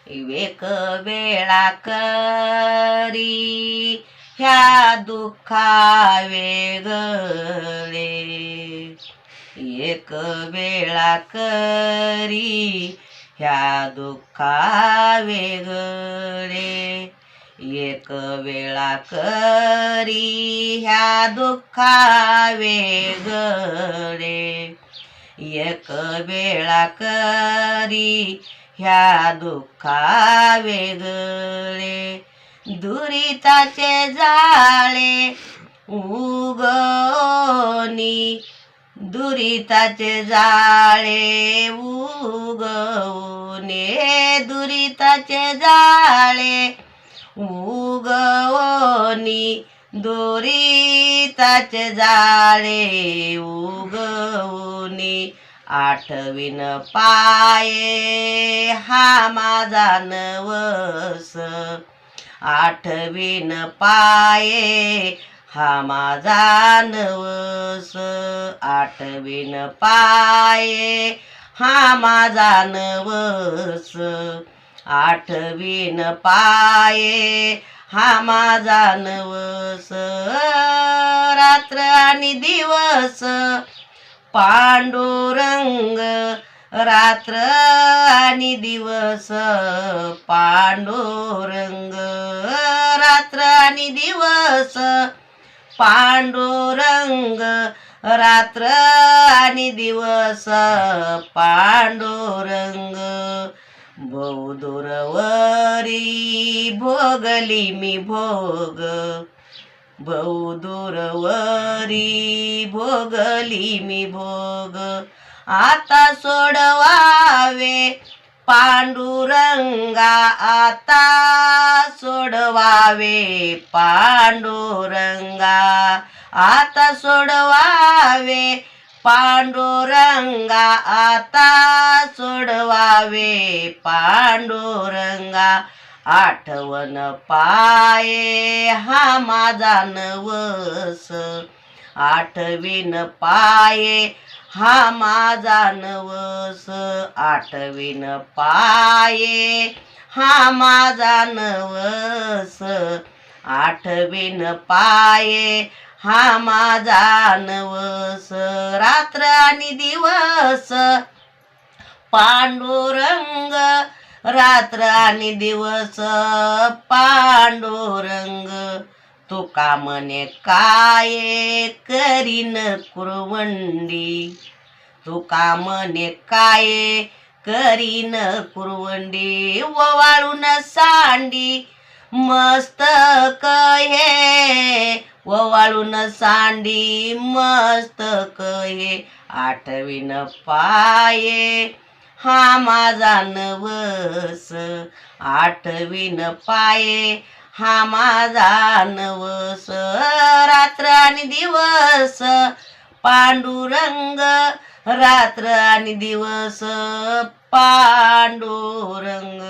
एक वेळा करी ह्या दुःखा वेगळे, एक वेळा करी ह्या दुःखा वेगळे, एक वेळा करी ह्या दुःखा वेगळे, एक वेळा करी ह्या दुःखा वेगळे, दुरिताचे जाळे उगवनी, दुरिताचे जाळे उगवणे, दुरिताचे जाळे उगवनी, दुरिताचे जाळे उगवनी, आठवीन पाये हा माझा नवस, आठवीन पाये हा माझा नवस, आठवीन पाये हा माझा नवस, आठवीन पाये हा माझा नवस, रात्र आणि दिवस पांडुरंग, रात्र आणि दिवस पांडुरंग, रात्र आणि दिवस पांडुरंग, रात्र आणि दिवस पांडुरंग, बहुदूरवरी भोगली मी भोग, बहुदूरवरी भोगली मी भोग, आता सोडवावे पांडुरंगा, आता सोडवावे पांडुरंगा, आता सोडवावे पांडुरंगा, आता सोडवावे पांडुरंगा, आठवण पाये हा माझा नवस, आठवीन पाये हा माझा नवस, आठवीन पाये हा माझा नवस, आठवीन पाये हा माझा नवस, रात्र आणि दिवस पांडुरंग, रात्र आणि दिवस पांडुरंग, तुका म्हणे काय करीन कुरवंडी, तुका म्हणे काय करीन कुरवंडी, ओवाळून सांडी मस्तक हे, ओवाळून सांडी मस्तक हे, आठवीन पाये हा माझा नवस, आठवीन पाये हा माझा नवस, रात्र आणि दिवस पांडुरंग, रात्र आणि दिवस पांडुरंग.